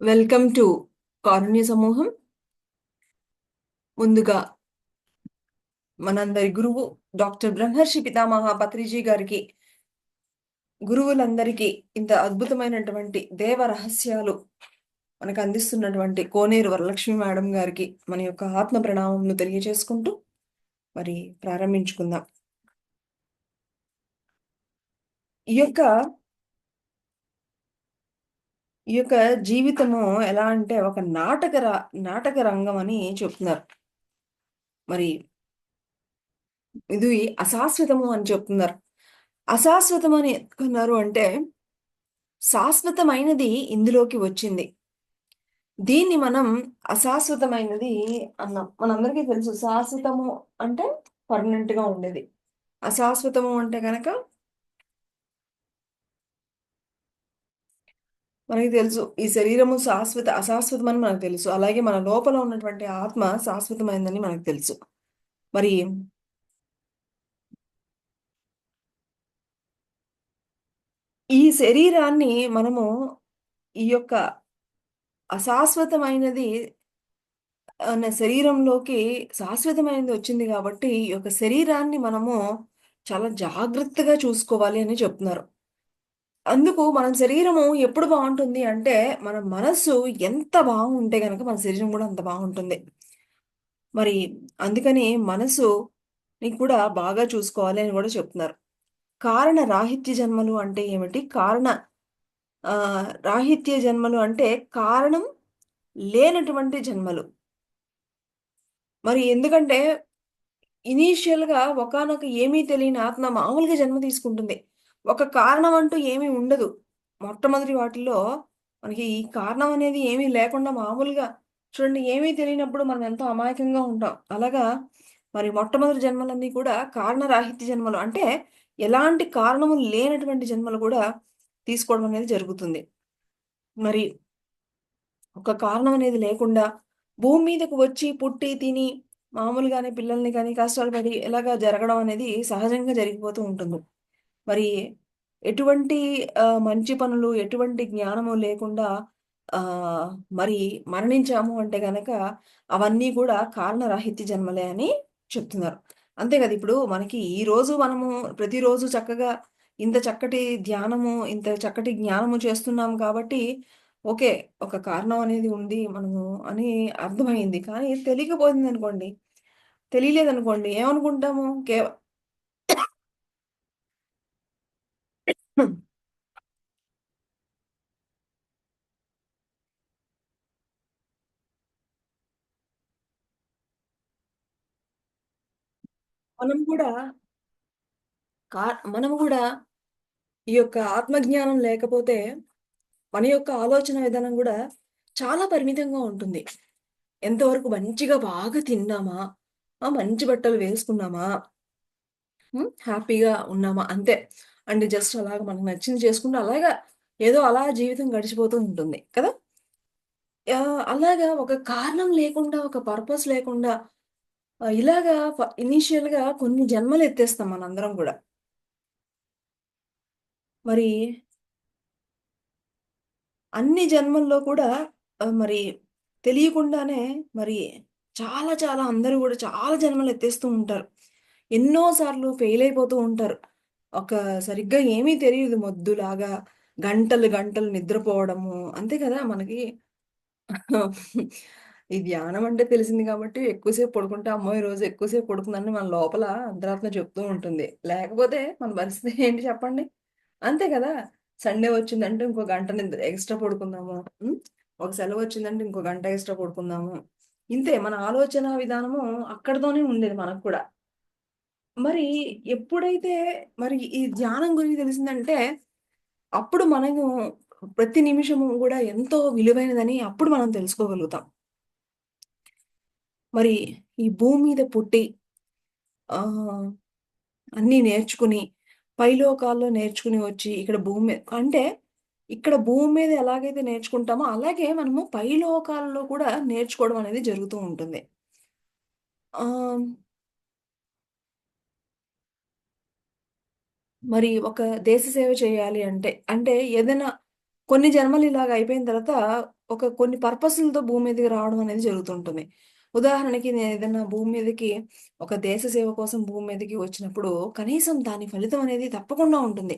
Welcome to కారుణ్య సమూహం. ముందుగా మనందరి గురువు డాక్టర్ బ్రహ్మర్షి పితామహ పత్రిజీ గారికి, గురువులందరికీ ఇంత అద్భుతమైనటువంటి దేవ రహస్యాలు మనకు అందిస్తున్నటువంటి కోనేరు వరలక్ష్మి మేడం గారికి మన యొక్క ఆత్మ ప్రణామంను తెలియజేసుకుంటూ మరి ప్రారంభించుకుందాం. ఈ యొక్క ఈ యొక్క జీవితము ఎలా అంటే ఒక నాటక రంగం అని చెప్తున్నారు. మరి ఇది అశాశ్వతము అని చెప్తున్నారు. అశాశ్వతం అని ఎందుకన్నారు అంటే, శాశ్వతమైనది ఇందులోకి వచ్చింది. దీన్ని మనం అశాశ్వతమైనది అన్నాం. మనందరికీ తెలుసు శాశ్వతము అంటే పర్మనెంట్ గా ఉండేది. అశాశ్వతము అంటే గనక మనకి తెలుసు ఈ శరీరము అశాశ్వతమని మనకు తెలుసు. అలాగే మన లోపల ఉన్నటువంటి ఆత్మ శాశ్వతమైందని మనకు తెలుసు. మరి ఈ శరీరాన్ని మనము ఈ యొక్క అశాశ్వతమైనది అన్న శరీరంలోకి శాశ్వతమైనది వచ్చింది కాబట్టి, ఈ యొక్క శరీరాన్ని మనము చాలా జాగ్రత్తగా చూసుకోవాలి అని చెప్తున్నారు. అందుకు మన శరీరము ఎప్పుడు బాగుంటుంది అంటే, మన మనస్సు ఎంత బాగుంటే గనక మన శరీరం కూడా అంత బాగుంటుంది. మరి అందుకని మనసుని కూడా బాగా చూసుకోవాలి అని కూడా చెప్తున్నారు. కారణ రాహిత్య జన్మలు అంటే ఏమిటి? రాహిత్య జన్మలు అంటే కారణం లేనటువంటి జన్మలు. మరి ఎందుకంటే ఇనీషియల్‌గా ఒకానొక ఏమీ తెలియని ఆత్మ మామూలుగా జన్మ తీసుకుంటుంది. ఒక కారణం అంటూ ఏమీ ఉండదు. మొట్టమొదటి వాటిల్లో మనకి ఈ కారణం అనేది ఏమీ లేకుండా మామూలుగా చూడండి, ఏమీ తెలియనప్పుడు మనం ఎంతో అమాయకంగా ఉంటాం. అలాగా మరి మొట్టమొదటి జన్మలన్నీ కూడా కారణరాహిత్య జన్మలు. అంటే ఎలాంటి కారణము లేనటువంటి జన్మలు కూడా తీసుకోవడం అనేది జరుగుతుంది. మరి ఒక కారణం అనేది లేకుండా భూమి మీదకు వచ్చి పుట్టి, తిని మామూలుగానే పిల్లల్ని కానీ కష్టాలు పడి ఇలాగా జరగడం అనేది సహజంగా జరిగిపోతూ ఉంటుంది. మరి ఎటువంటి మంచి పనులు, ఎటువంటి జ్ఞానము లేకుండా మరి మరణించాము అంటే గనక అవన్నీ కూడా కారణరాహిత్య జన్మలే అని చెప్తున్నారు. అంతే కదా! ఇప్పుడు మనకి ఈరోజు మనము ప్రతిరోజు చక్కగా ఇంత చక్కటి ధ్యానము, ఇంత చక్కటి జ్ఞానము చేస్తున్నాం కాబట్టి ఓకే. ఒక కారణం అనేది ఉంది మనము అని అర్థమైంది. కానీ తెలియకపోయిందనుకోండి, తెలియలేదనుకోండి ఏమనుకుంటాము? మనం కూడా కా మనం గూడా ఈ యొక్క ఆత్మజ్ఞానం లేకపోతే, మన యొక్క ఆలోచన విధానం గూడా చాలా పరిమితంగా ఉంటుంది. ఎంతవరకు మంచిగా బాగా తిన్నామా, మంచి బట్టలు వేసుకున్నామా, హ్యాపీగా ఉన్నామా అంతే. అంటే జస్ట్ అలాగా మనకు నచ్చింది చేసుకుంటూ అలాగా ఏదో అలా జీవితం గడిచిపోతూ ఉంటుంది కదా! అలాగా ఒక కారణం లేకుండా, ఒక పర్పస్ లేకుండా ఇలాగా ఇనీషియల్‌గా కొన్ని జన్మలు ఎత్తేస్తాం మనందరం గూడా. మరి అన్ని జన్మల్లో కూడా మరి తెలియకుండానే మరి చాలా చాలా అందరూ గూడా చాలా జన్మలు ఎత్తేస్తూ ఉంటారు. ఎన్నో సార్లు ఫెయిల్ అయిపోతూ ఉంటారు. ఒక సరిగ్గా ఏమీ తెలీదు మొద్దులాగా గంటలు గంటలు నిద్రపోవడము. అంతే కదా! మనకి ఈ ధ్యానం అంటే తెలిసింది కాబట్టి ఎక్కువ సేపు పడుకుంటే, అమ్మో! ఈరోజు ఎక్కువ సేపు పడుకుందని మన లోపల అంతరాత్మ చెప్తూ ఉంటుంది. లేకపోతే మన పరిస్థితి ఏంటి చెప్పండి? అంతే కదా! సండే వచ్చిందంటే ఇంకో గంట నిద్ర ఎక్స్‌ట్రా పడుకుందాము. హ్మ్. ఒక సెలవొచ్చిందంటే ఇంకో గంట ఎక్స్‌ట్రా పడుకుందాము. ఇంతే మన ఆలోచన విధానము అక్కడితోనే ఉండేది మనకు కూడా. మరి ఎప్పుడైతే మరి ఈ ధ్యానం గురించి తెలిసిందంటే, అప్పుడు మనము ప్రతి నిమిషము గూడా ఎంతో విలువైనదని అప్పుడు మనం తెలుసుకోగలుగుతాం. మరి ఈ భూమి మీద పుట్టి ఆహ్, అన్నీ నేర్చుకుని, పైలోకాల్లో నేర్చుకుని వచ్చి ఇక్కడ ఇక్కడ భూమి మీద ఎలాగైతే నేర్చుకుంటామో, అలాగే మనము పైలోకాల్లో కూడా నేర్చుకోవడం అనేది జరుగుతూ ఉంటుంది. ఆహ్, మరి ఒక దేశ సేవ చేయాలి అంటే, ఏదైనా కొన్ని జన్మలు ఇలాగ అయిపోయిన తర్వాత కొన్ని పర్పస్‌లతో భూమి మీదకి రావడం అనేది జరుగుతుంటుంది. ఉదాహరణకి నేనేదన్నా భూమి మీదకి ఒక దేశ సేవ కోసం భూమి మీదకి వచ్చినప్పుడు కనీసం దాని ఫలితం అనేది తప్పకుండా ఉంటుంది.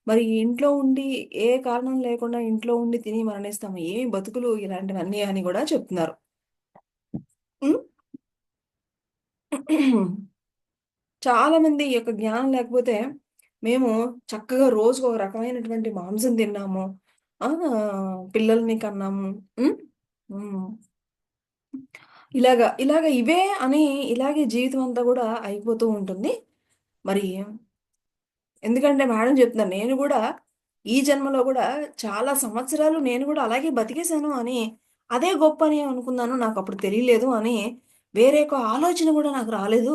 మరి ఇంట్లో ఉండి ఏ కారణం లేకుండా ఇంట్లో ఉండి తిని మరణిస్తాము. ఏమి బతుకులు ఇలాంటివన్నీ అని గూడా చెప్తున్నారు. హ్మ్. చాలామంది ఈ యొక్క జ్ఞానం లేకపోతే, మేము చక్కగా రోజుకొక రకమైనటువంటి మాంసం తిన్నాము. పిల్లల్ని కన్నాము. హ్మ్. హ్మ్. ఇలాగ ఇవే అని ఇలాగే జీవితం అంతా గూడా అయిపోతూ ఉంటుంది. మరి ఎందుకంటే మేడం చెప్తున్నారు. నేను గూడా ఈ జన్మలో గూడా చాలా సంవత్సరాలు నేను గూడా అలాగే బతికేసాను అని, అదే గొప్పని అనుకున్నాను. నాకప్పుడు తెలియలేదు అని వేరే ఒక ఆలోచన గూడా నాకు రాలేదు.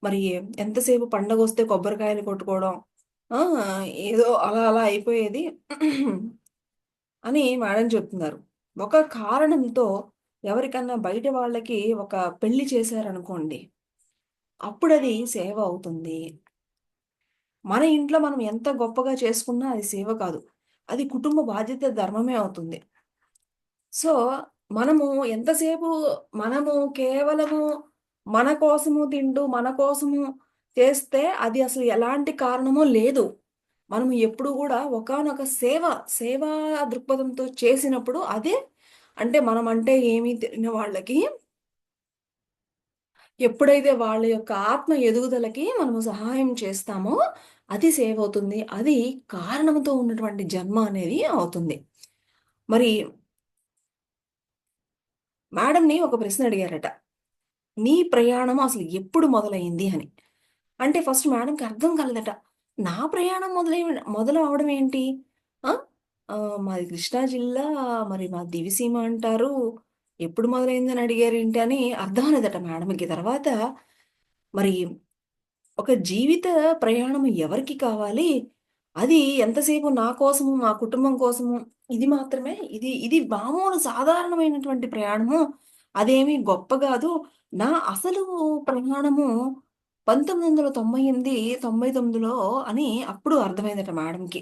మరి ఎంతసేపు పండగొస్తే కొబ్బరికాయలు కొట్టుకోవడం. ఆ! ఏదో అలా అలా అయిపోయేది అని మేడం చెప్తున్నారు. ఒక కారణంతో ఎవరికన్నా బయట వాళ్ళకి ఒక పెళ్లి చేశారనుకోండి. అప్పుడది సేవ అవుతుంది. మన ఇంట్లో మనం ఎంత గొప్పగా చేసుకున్నా అది సేవ కాదు. అది కుటుంబ బాధ్యత ధర్మమే అవుతుంది. సో, మనము ఎంతసేపు మనము కేవలము మన కోసము తింటూ, మన కోసము చేస్తే అది అసలు ఎలాంటి కారణమో లేదు. మనము ఎప్పుడు గూడా ఒకానొక సేవా దృక్పథంతో చేసినప్పుడు అదే అంటే మనమంటే ఏమి తెలియని వాళ్ళకి ఎప్పుడైతే వాళ్ళ యొక్క ఆత్మ ఎదుగుదలకి మనము సహాయం చేస్తామో అది సేవ్ అవుతుంది. అది కారణంతో ఉన్నటువంటి జన్మ అనేది అవుతుంది. మరి మేడంని ఒక ప్రశ్న అడిగారట. "నీ ప్రయాణం అసలు ఎప్పుడు మొదలైంది" అని. అంటే ఫస్ట్ మేడంకి అర్థం కాలేదట. నా ప్రయాణం మొదలవ్వడం ఏంటి? ఆ! మాది కృష్ణా జిల్లా, మరి మాది దివిసీమ అంటారు. ఎప్పుడు మొదలైందని అడిగారేంటి అని అర్థం అవ్వలేదట మేడంకి. తర్వాత మరి ఒక జీవిత ప్రయాణం ఎవరికి కావాలి? అది ఎంతసేపు నా కోసము, మా కుటుంబం కోసము ఇది మాత్రమే. ఇది మామూలు సాధారణమైనటువంటి ప్రయాణము. అదేమి గొప్ప గాదు. నా అసలు ప్రయాణము 1998, 99లో అని అప్పుడు అర్థమైందట మేడంకి.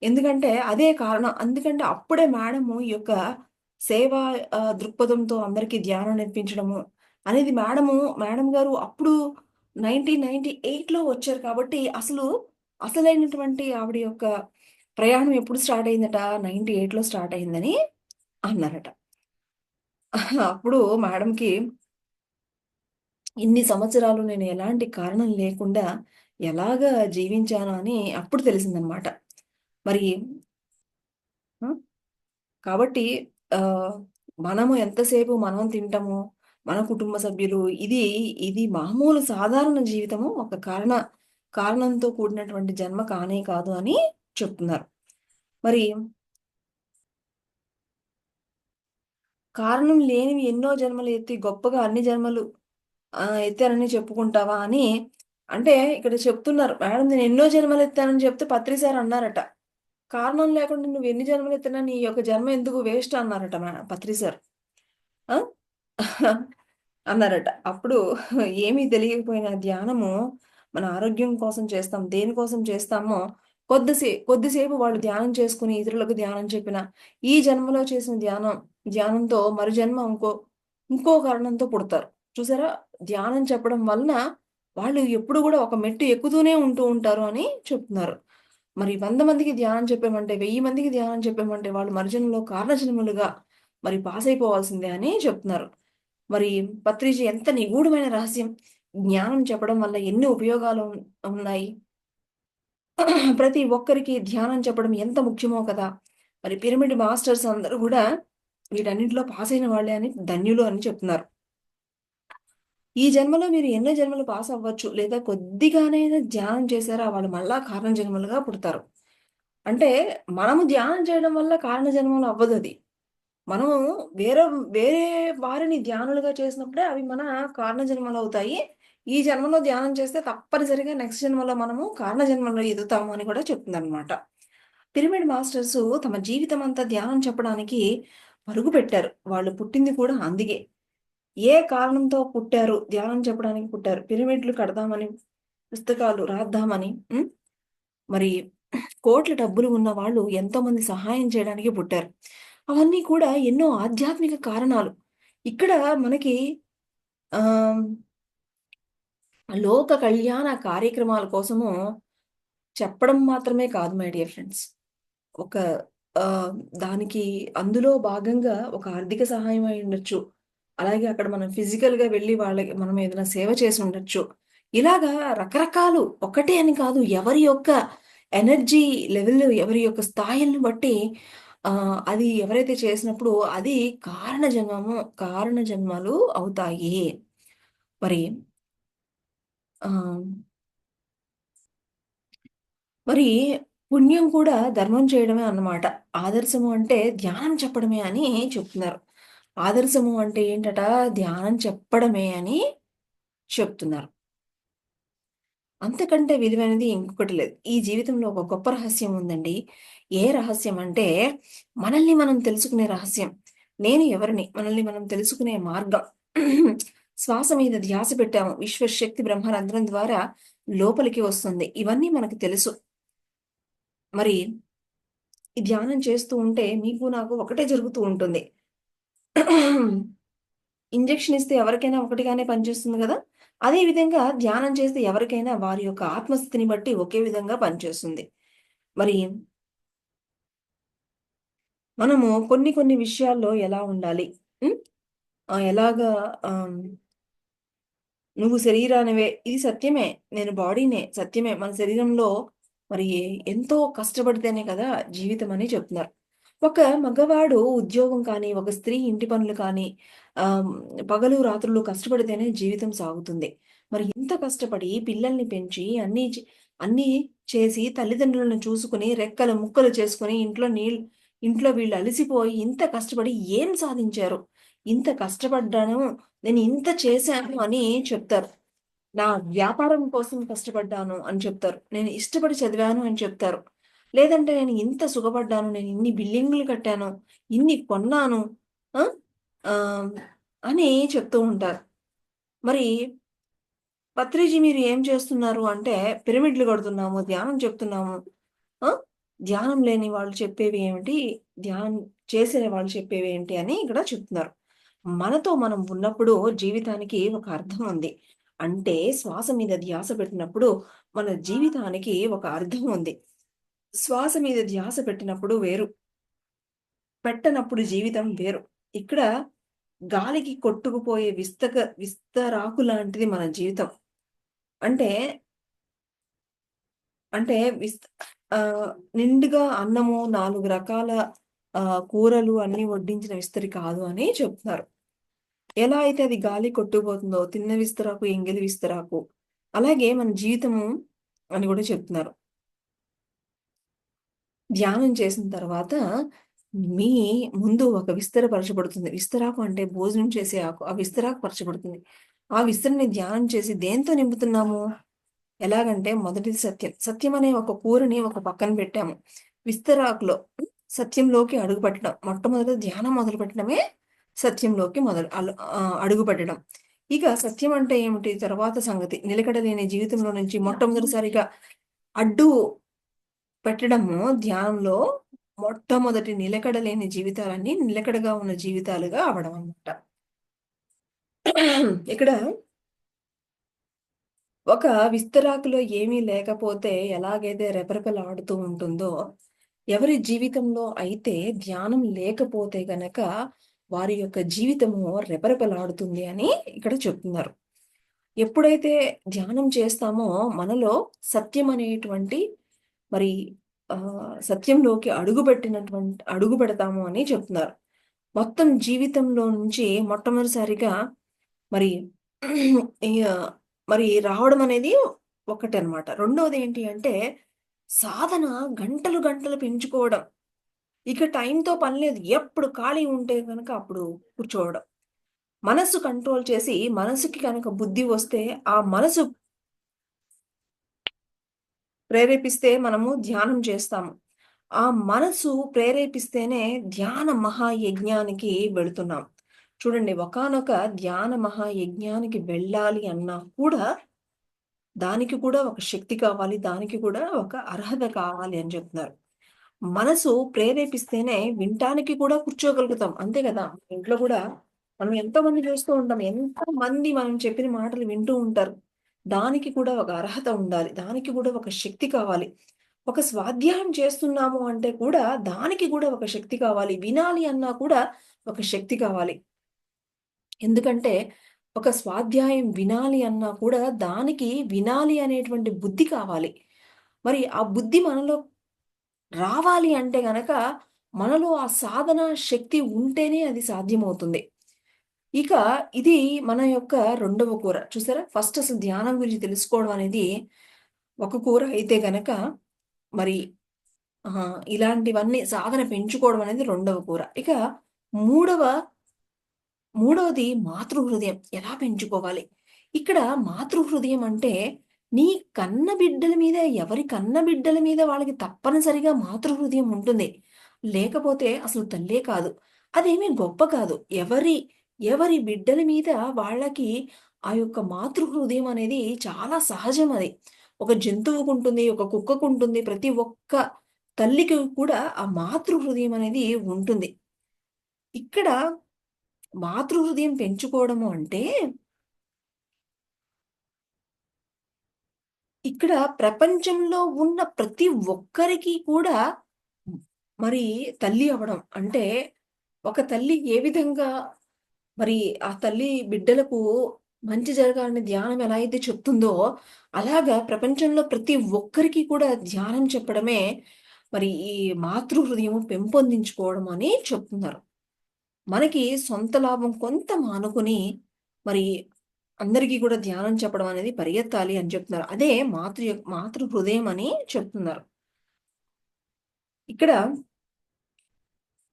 ఎందుకంటే అదే కారణం. ఎందుకంటే అప్పుడే మేడము ఈ యొక్క సేవా దృక్పథంతో అందరికీ ధ్యానం నేర్పించడము అనేది మేడం గారు అప్పుడు 1998లో వచ్చారు కాబట్టి అసలైనటువంటి ఆవిడ యొక్క ప్రయాణం ఎప్పుడు స్టార్ట్ అయిందట? 98లో స్టార్ట్ అయిందని అన్నారట. అప్పుడు మేడంకి ఇన్ని సంవత్సరాలు నేను ఎలాంటి కారణం లేకుండా ఎలాగా జీవించాను అని అప్పుడు తెలిసిందనమాట. మరి ఆ! కాబట్టి ఆహ్, మనము ఎంతసేపు మనం తింటాము, మన కుటుంబ సభ్యులు ఇది మామూలు సాధారణ జీవితము. ఒక కారణంతో కూడినటువంటి జన్మ కానే కాదు అని చెప్తున్నారు. మరి కారణం లేనివి ఎన్నో జన్మలు ఎత్తి గొప్పగా అన్ని జన్మలు ఎత్తానని చెప్పుకుంటావా అని అంటే ఇక్కడ చెప్తున్నారు. మేడం నేను ఎన్నో జన్మలు ఎత్తానని చెప్తే పత్రి సార్ అన్నారట. కారణం లేకుండా నువ్వు ఎన్ని జన్మలు ఎత్తినా నీ యొక్క జన్మ ఎందుకు వేస్ట్ అన్నారట పత్రి సార్. ఆ! అన్నారట. అప్పుడు ఏమీ తెలియకపోయిన ధ్యానము మన ఆరోగ్యం కోసం చేస్తాం. దేనికోసం చేస్తామో కొద్దిసేపు వాళ్ళు ధ్యానం చేసుకొని ఇతరులకు ధ్యానం చెప్పిన, ఈ జన్మలో చేసిన ధ్యానంతో మరు జన్మ ఇంకో కారణంతో పుడతారు. చూసారా? ధ్యానం చెప్పడం వలన వాళ్ళు ఎప్పుడు గూడా ఒక మెట్టు ఎక్కుతూనే ఉంటూ ఉంటారు అని చెప్తున్నారు. మరి 100 మందికి ధ్యానం చెప్పామంటే, 1000 మందికి ధ్యానం చెప్పామంటే వాళ్ళు మరుజన్మలో కారణజన్మలుగా మరి పాస్ అయిపోవాల్సిందే అని చెప్తున్నారు. మరి పత్రిజీ ఎంత నిగూఢమైన రహస్యం. జ్ఞానం చెప్పడం వల్ల ఎన్ని ఉపయోగాలు ఉన్నాయి. ప్రతి ఒక్కరికి ధ్యానం చెప్పడం ఎంత ముఖ్యమో కదా! మరి పిరమిడ్ మాస్టర్స్ అందరూ గూడా వీటన్నిటిలో పాస్ అయిన వాళ్ళే అని ధన్యులు అని చెప్తున్నారు. ఈ జన్మలో మీరు ఎన్నో జన్మలు పాస్ అవ్వచ్చు. లేదా కొద్దిగానైనా ధ్యానం చేశారా వాళ్ళు మళ్ళా కారణ జన్మలుగా పుడతారు. అంటే మనము ధ్యానం చేయడం వల్ల కారణ జన్మలు అవ్వదది. మనము వేరే వేరే వారిని ధ్యానులుగా చేసినప్పుడే అవి మన కారణ జన్మలవుతాయి. ఈ జన్మలో ధ్యానం చేస్తే తప్పనిసరిగా నెక్స్ట్ జన్మలో మనము కారణ జన్మలో ఎదుగుతాము అని కూడా చెప్తుందనమాట. పిరమిడ్ మాస్టర్సు తమ జీవితమంతా ధ్యానం చెప్పడానికి పరుగు పెట్టారు. వాళ్ళు పుట్టింది కూడా అందుకే. ఏ కారణంతో పుట్టారు? ధ్యానం చెప్పడానికి పుట్టారు. పిరమిడ్‌లు కడదామని, పుస్తకాలు రాద్దామని. మరి కోట్ల డబ్బులు ఉన్న వాళ్ళు ఎంతోమంది సహాయం చేయడానికి పుట్టారు. అవన్నీ కూడా ఎన్నో ఆధ్యాత్మిక కారణాలు. ఇక్కడ మనకి ఆహ్, లోక కళ్యాణ కార్యక్రమాల కోసము చెప్పడం మాత్రమే కాదు మై డియర్ ఫ్రెండ్స్. ఒక ఆహ్, దానికి అందులో భాగంగా ఒక ఆర్థిక సహాయం అయ్యుండొచ్చు. అలాగే అక్కడ మనం ఫిజికల్‌గా వెళ్లి వాళ్ళకి మనం ఏదైనా సేవ చేసుండొచ్చు. ఇలాగా రకరకాలు ఒకటే అని కాదు. ఎవరి యొక్క ఎనర్జీ లెవెల్, ఎవరి యొక్క స్థాయిలను బట్టి అది ఎవరైతే చేసినప్పుడు అది కారణ జన్మలు అవుతాయి. మరి ఆహ్, మరి పుణ్యం కూడా ధర్మం చేయడమే అన్నమాట. ఆదర్శము అంటే ధ్యానం చెప్పడమే అని చెప్తున్నారు. ఆదర్శము అంటే ఏంటట? ధ్యానం చెప్పడమే అని చెప్తున్నారు. అంతకంటే విలువైనది ఇంకొకటి లేదు. ఈ జీవితంలో ఒక గొప్ప రహస్యం ఉందండి. ఏ రహస్యం అంటే, మనల్ని మనం తెలుసుకునే రహస్యం. నేను ఎవరిని? మనల్ని మనం తెలుసుకునే మార్గం. శ్వాస మీద ధ్యాస పెట్టాము. విశ్వశక్తి బ్రహ్మరంధ్రం ద్వారా లోపలికి వస్తుంది. ఇవన్నీ మనకు తెలుసు. మరి ఈ ధ్యానం చేస్తూ ఉంటే మీకు నాకు ఒకటే జరుగుతూ ఉంటుంది. ఇంజెక్షన్ ఇస్తే ఎవరికైనా ఒకటిగానే పనిచేస్తుంది గదా! అదే విధంగా ధ్యానం చేస్తే ఎవరికైనా వారి యొక్క ఆత్మస్థితిని బట్టి ఒకే విధంగా పనిచేస్తుంది. మరి మనము కొన్ని కొన్ని విషయాల్లో ఎలా ఉండాలి? హ్మ్. ఎలాగా ఆహ్ నువ్వు శరీరానివే. ఇది సత్యమే. నేను బాడీనే. సత్యమే. మన శరీరంలో మరి ఎంతో కష్టపడితేనే కదా జీవితం అని చెప్తున్నారు. ఒక మగవాడు ఉద్యోగం కానీ, ఒక స్త్రీ ఇంటి పనులు కానీ ఆహ్, పగలు, రాత్రులు కష్టపడితేనే జీవితం సాగుతుంది. మరి ఇంత కష్టపడి పిల్లల్ని పెంచి అన్నీ చేసి తల్లిదండ్రులను చూసుకొని, రెక్కలు ముక్కలు చేసుకొని ఇంట్లో వీళ్ళు అలిసిపోయి ఇంత కష్టపడి ఏం సాధించారు? ఇంత కష్టపడ్డాను నేను ఇంత చేశాను అని చెప్తారు. నా వ్యాపారం కోసం కష్టపడ్డాను అని చెప్తారు. నేను ఇష్టపడి చదివాను అని చెప్తారు. లేదంటే నేను ఇంత సుఖపడ్డాను, నేను ఇన్ని బిల్డింగులు కట్టాను, ఇన్ని కొన్నాను. ఆ! ఆహ్, అని చెప్తూ ఉంటారు. మరి పత్రిజీ మీరు ఏం చేస్తున్నారు అంటే, పిరమిడ్‌లు కడుతున్నాము, ధ్యానం చెప్తున్నాము. ఆ! ధ్యానం లేని వాళ్ళు చెప్పేవి ఏమిటి? ధ్యానం చేసే వాళ్ళు చెప్పేవేంటి అని ఇక్కడ చెప్తున్నారు. మనతో మనం ఉన్నప్పుడు జీవితానికి ఒక అర్థం ఉంది. అంటే శ్వాస మీద ధ్యాస పెట్టినప్పుడు మన జీవితానికి ఒక అర్థం ఉంది. శ్వాస మీద ధ్యాస పెట్టినప్పుడు వేరు. పెట్టనప్పుడు జీవితం వేరు. ఇక్కడ గాలికి కొట్టుకుపోయే విస్తరాకు లాంటిది మన జీవితం. అంటే అంటే విస్త్ ఆహ్, నిండుగా అన్నము 4 రకాల కూరలు అన్నీ వడ్డించిన విస్తరి కాదు అని చెప్తున్నారు. ఎలా అయితే అది గాలి కొట్టుకుపోతుందో తిన్న విస్తరాకు, ఎంగిలి విస్తరాకు. అలాగే మన జీవితము అని గూడా చెప్తున్నారు. ధ్యానం చేసిన తర్వాత మీ ముందు ఒక విస్తర పరచబడుతుంది. విస్తరాకు అంటే భోజనం చేసే ఆకు. ఆ విస్తరాకు పరచబడుతుంది. ఆ విస్తరని ధ్యానం చేసి దేనితో నింపుతున్నాము? ఎలాగంటే మొదటిది సత్యం. సత్యం అనే ఒక కూరని ఒక పక్కన పెట్టాము. విస్తరాకులో సత్యంలోకి అడుగుపెట్టడం. మొట్టమొదట ధ్యానం మొదలుపెట్టడమే సత్యంలోకి అడుగుపెట్టడం. ఇక సత్యం అంటే ఏమిటి? తర్వాత సంగతి. నిలకడ లేని జీవితంలో నుంచి మొట్టమొదటిసారిగా అడ్డు పెట్టడము ధ్యానంలో మొట్టమొదటి నిలకడ లేని జీవితాలన్నీ నిలకడగా ఉన్న జీవితాలుగా అవ్వడం అన్నమాట. ఇక్కడ ఒక విస్తరాకులో ఏమీ లేకపోతే ఎలాగైతే రెపరెపలాడుతూ ఉంటుందో, ఎవరి జీవితంలో అయితే ధ్యానం లేకపోతే గనక వారి యొక్క జీవితము రెపరెపలాడుతుంది అని ఇక్కడ చెప్తున్నారు. ఎప్పుడైతే ధ్యానం చేస్తామో మనలో సత్యం అనేటువంటి మరి సత్యంలోకి అడుగుపెడతాము అని చెప్తున్నారు. మొత్తం జీవితంలో నుంచి మొట్టమొదటిసారిగా మరి ఇగ మరి రావడం అనేది ఒకటనమాట. రెండోదేంటి అంటే, సాధన గంటలు గంటలు పెంచుకోవడం. ఇక టైంతో పని లేదు. ఎప్పుడు ఖాళీ ఉంటే గనక అప్పుడు కూర్చోవడం. మనస్సు కంట్రోల్ చేసి, మనసుకి గనక బుద్ధి వస్తే, ఆ మనసు ప్రేరేపిస్తే మనము ధ్యానం చేస్తాము. ఆ మనసు ప్రేరేపిస్తేనే ధ్యాన మహాయజ్ఞానికి వెళుతున్నాం. చూడండి ఒకానొక ధ్యాన మహాయజ్ఞానికి వెళ్ళాలి అన్నా కూడా, దానికి కూడా ఒక శక్తి కావాలి. దానికి కూడా ఒక అర్హత కావాలి అని చెప్తున్నారు. మనసు ప్రేరేపిస్తేనే వినటానికి కూడా కూర్చోగలుగుతాం. అంతే కదా! ఇంట్లో కూడా మనం ఎంతోమంది చూస్తూ ఉంటాం. ఎంతమంది మనం చెప్పిన మాటలు వింటూ ఉంటారు. దానికి కూడా ఒక అర్హత ఉండాలి. దానికి కూడా ఒక శక్తి కావాలి. ఒక స్వాధ్యాయం చేస్తున్నాము అంటే కూడా దానికి కూడా ఒక శక్తి కావాలి. వినాలి అన్నా కూడా ఒక శక్తి కావాలి. ఎందుకంటే ఒక స్వాధ్యాయం వినాలి అన్నా కూడా దానికి వినాలి అనేటువంటి బుద్ధి కావాలి. మరి ఆ బుద్ధి మనలో రావాలి అంటే గనక, మనలో ఆ సాధన శక్తి ఉంటేనే అది సాధ్యమవుతుంది. ఇక ఇది మన యొక్క రెండవ కూర. చూసారా? ఫస్ట్ అసలు ధ్యానం గురించి తెలుసుకోవడం అనేది ఒక కూర అయితే గనక, మరి ఇలాంటివన్నీ సాధన పెంచుకోవడం అనేది రెండవ కూర. ఇక మూడవ మూడవది మాతృహృదయం. ఎలా పెంచుకోవాలి? ఇక్కడ మాతృహృదయం అంటే, నీ కన్న బిడ్డల మీద ఎవరి కన్న బిడ్డల మీద వాళ్ళకి తప్పనిసరిగా మాతృహృదయం ఉంటుంది. లేకపోతే అసలు తల్లే కాదు. అదేమీ గొప్ప కాదు. ఎవరి బిడ్డల మీద వాళ్ళకి ఆ యొక్క మాతృహృదయం అనేది చాలా సహజం అది. ఒక జంతువుకుంటుంది, ఒక కుక్కకుంటుంది. ప్రతి ఒక్క తల్లికి కూడా ఆ మాతృహృదయం అనేది ఉంటుంది. ఇక్కడ మాతృహృదయం పెంచుకోవడము అంటే, ఇక్కడ ప్రపంచంలో ఉన్న ప్రతి ఒక్కరికి కూడా హ్మ్, మరి తల్లి అవ్వడం. అంటే, ఒక తల్లి ఏ విధంగా మరి ఆ తల్లి బిడ్డలకు మంచి జరగాలని ధ్యానం ఎలా అయితే చెప్తుందో, అలాగా ప్రపంచంలో ప్రతి ఒక్కరికి కూడా ధ్యానం చెప్పడమే మరి ఈ మాతృహృదయం పెంపొందించుకోవడం అని చెప్తున్నారు. మనకి సొంత లాభం కొంత మానుకొని, మరి అందరికీ కూడా ధ్యానం చెప్పడం అనేది పరిగెత్తాలి అని చెప్తున్నారు. అదే మాతృ హృదయం అని చెప్తున్నారు. ఇక్కడ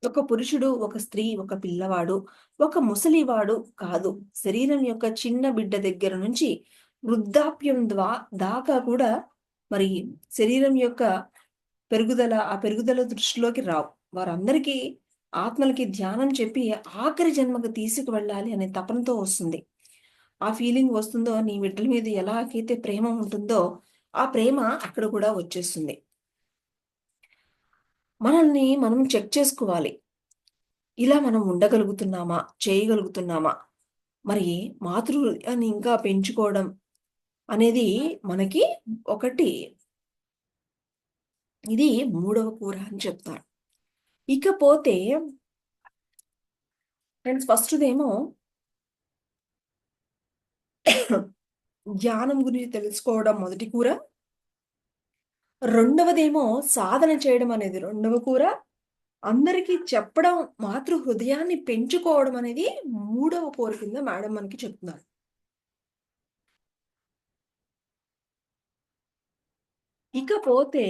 ఒక పురుషుడు, ఒక స్త్రీ, ఒక పిల్లవాడు, ఒక ముసలివాడు కాదు. శరీరం యొక్క చిన్న బిడ్డ దగ్గర నుంచి వృద్ధాప్యం దాకా కూడా మరి శరీరం యొక్క ఆ పెరుగుదల దృష్టిలోకి రావు. వారందరికీ ఆత్మలకి ధ్యానం చెప్పి ఆఖరి జన్మకు తీసుకువెళ్ళాలి అనే తపనతో వస్తుంది. ఆ ఫీలింగ్ వస్తుందో నీ బిడ్డల మీద ఎలాగైతే ప్రేమ ఉంటుందో, ఆ ప్రేమ అక్కడ కూడా వచ్చేస్తుంది. మనల్ని మనం చెక్ చేసుకోవాలి. ఇలా మనం ఉండగలుగుతున్నామా? చేయగలుగుతున్నామా? మరి మాతృహృదయాన్ని ఇంకా పెంచుకోవడం అనేది మనకి ఒకటి ఇది మూడవ కూర అని చెప్తారు. ఇకపోతే ఫ్రెండ్స్ ఫస్ట్‌దేమో ధ్యానం గురించి తెలుసుకోవడం మొదటి కూర. రెండవదేమో సాధన చేయడం అనేది రెండవ కూర. అందరికీ చెప్పడం మాతృ హృదయాన్ని పెంచుకోవడం అనేది మూడవ కూర కింద మేడం మనకి చెప్తున్నారు. ఇకపోతే